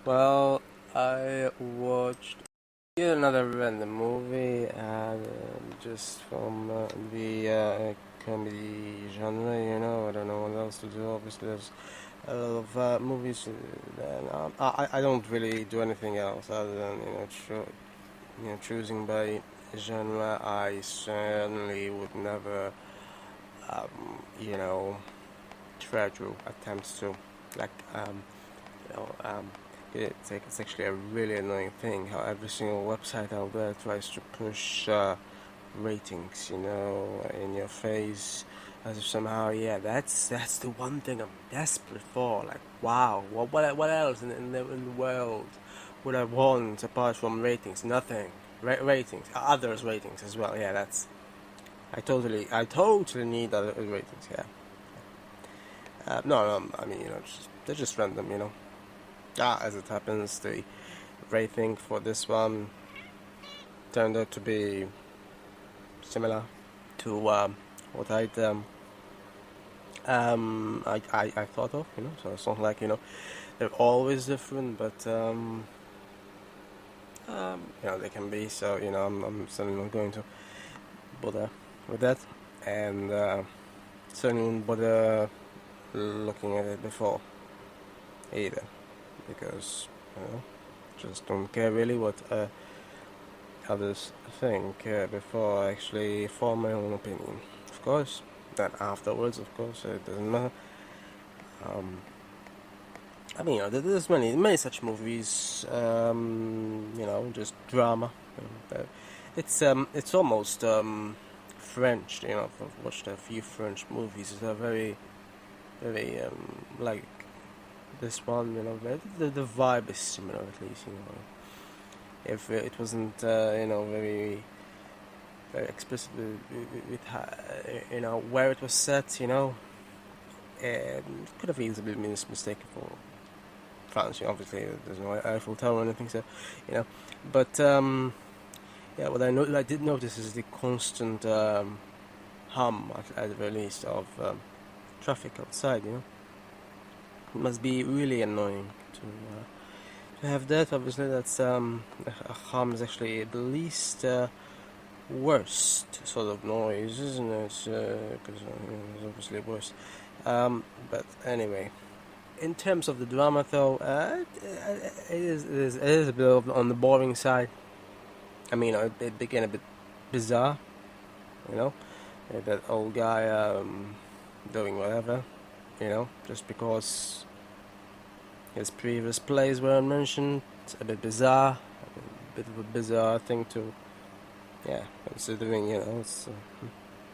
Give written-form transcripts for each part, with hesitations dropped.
Well, I watched another random movie, just from the comedy genre. I don't know what else to do. Obviously, there's a lot of movies, and I don't really do anything else other than choosing by genre. I certainly would never, you know, try to attempt to like you know um, it's actually a really annoying thing how every single website out there tries to push ratings, in your face, as if somehow, yeah, that's the one thing I'm desperate for. Like, wow, what else in the world would I want apart from ratings? Nothing. Ratings, others ratings as well. Yeah, that's I totally need other ratings. Yeah. No, I mean, they're just random. As it happens, the rating for this one turned out to be similar to what I thought of. So it's not like they're always different, but they can be. So I'm certainly not going to bother with that, and certainly won't bother looking at it before either, because just don't care really what others think before I actually form my own opinion. Of course, then afterwards, of course, it doesn't matter. Um, I mean, there's many such movies. Just drama. It's almost French. I've watched a few French movies. They're very, very like this one. The vibe is similar at least. If it wasn't very explicit with where it was set, it could have easily been mistaken for France. Obviously, there's no Eiffel Tower or anything, so But yeah, what I did notice is the constant hum, at the very least, of traffic outside. It must be really annoying to have that. Obviously, that's hum is actually the least worst sort of noise, isn't it? Because it's obviously worse. But anyway, in terms of the drama, though, it is a bit on the boring side. I mean, it became a bit bizarre, you know, that old guy doing whatever, just because his previous plays weren't mentioned. A bit bizarre, a bit of a bizarre thing to, yeah, considering, it's.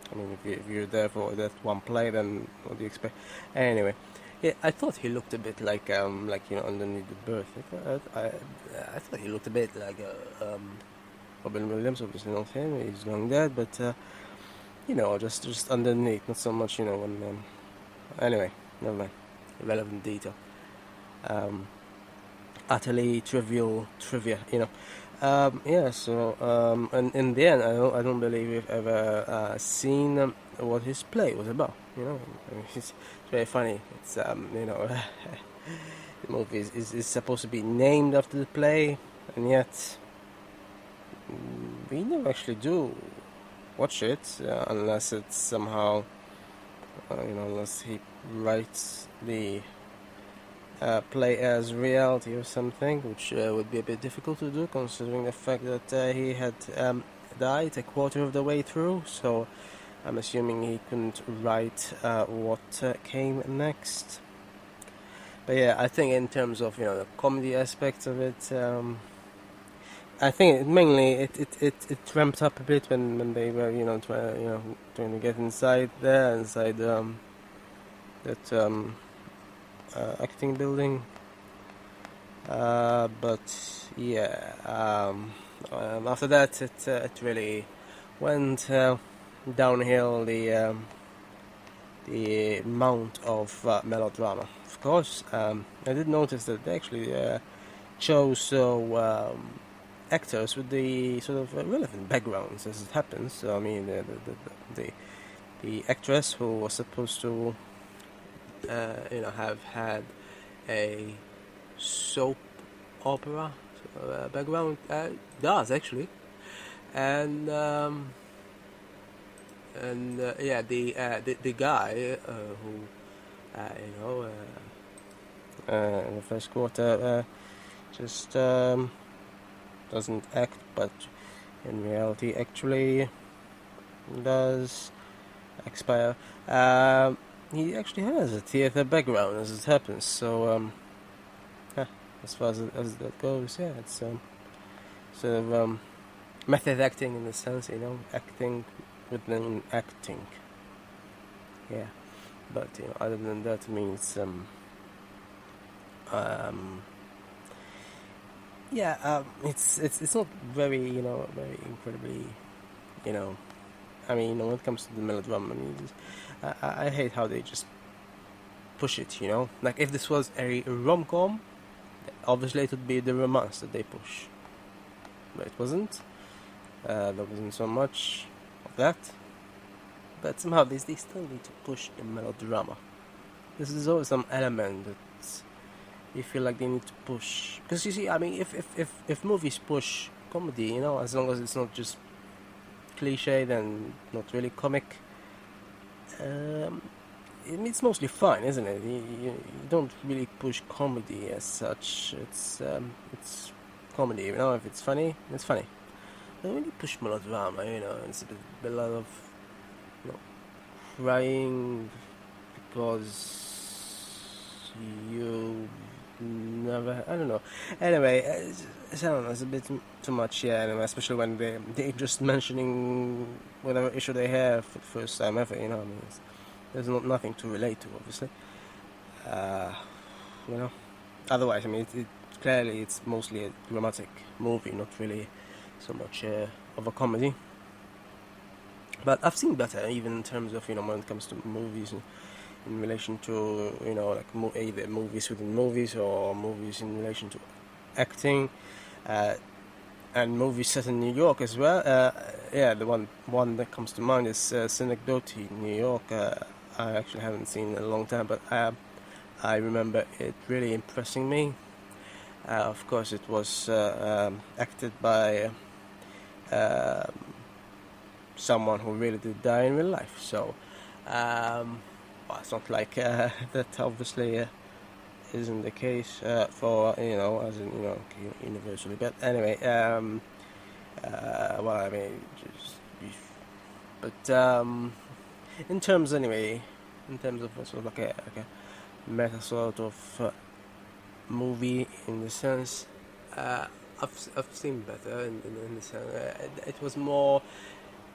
I mean, if you're there for that one play, then what do you expect? Anyway, yeah, I thought he looked a bit like underneath the birth. I thought he looked a bit like Robin Williams. Obviously not him; he's long dead. But just underneath, not so much. When anyway, never mind. Irrelevant detail. Utterly trivial trivia. Yeah, so and in the end, I don't believe we've ever seen what his play was about. I mean, it's very funny. It's the movie is supposed to be named after the play, and yet we never actually do watch it unless it's somehow unless he writes the play as reality or something, which would be a bit difficult to do considering the fact that he had died a quarter of the way through, so I'm assuming he couldn't write what came next. But yeah, I think in terms of the comedy aspects of it, I think it ramped up a bit when they were trying to get inside that acting building. But yeah, after that it really went downhill. The amount of melodrama. Of course, I did notice that they actually chose actors with the sort of relevant backgrounds, as it happens. So I mean, the actress who was supposed to have had a soap opera background. Does actually, and yeah, the guy who you know in the first quarter just doesn't act, but in reality actually does expire. He actually has a theater background, as it happens. So yeah, as far as that goes, yeah, it's sort of method acting in the sense, acting within acting. Yeah, but other than that, means yeah, it's not very very incredibly you know. I mean, when it comes to the melodrama, I mean, I hate how they just push it. Like if this was a rom-com, obviously it would be the romance that they push, but it wasn't. There wasn't so much of that, but somehow they still need to push the melodrama. This is always some element that you feel like they need to push. Because you see, I mean, if movies push comedy, as long as it's not just cliched and not really comic, it's mostly fun, isn't it? You don't really push comedy as such. It's comedy, if it's funny, it's funny. But when you push melodrama, it's a lot of crying because you never. I don't know. Anyway, I don't know. It's a bit too much. Yeah. Anyway, especially when they just mentioning whatever issue they have for the first time ever. I mean, there's nothing to relate to, obviously. You know. Otherwise, I mean, clearly it's mostly a dramatic movie, not really so much of a comedy. But I've seen better, even in terms of when it comes to movies in relation to like either movies within movies or movies in relation to acting, and movies set in New York as well. Yeah, the one that comes to mind is Synecdoche, New York. I actually haven't seen it in a long time, but I remember it really impressing me. Of course, it was acted by someone who really did die in real life. So, well, it's not like that. Obviously, isn't the case for as in universally. But anyway, well, I mean, but in terms of sort of like a meta sort of movie in the sense, I've seen better in the sense. It was more.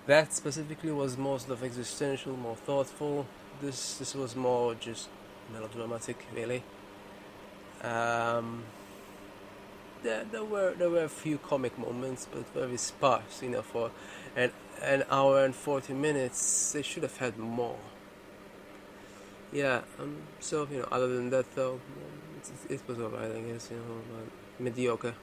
That specifically was more sort of existential, more thoughtful. This was more just melodramatic, really. There were a few comic moments, but very sparse. For an hour and 40 minutes, they should have had more. Yeah. So other than that, though, it was alright. I guess mediocre.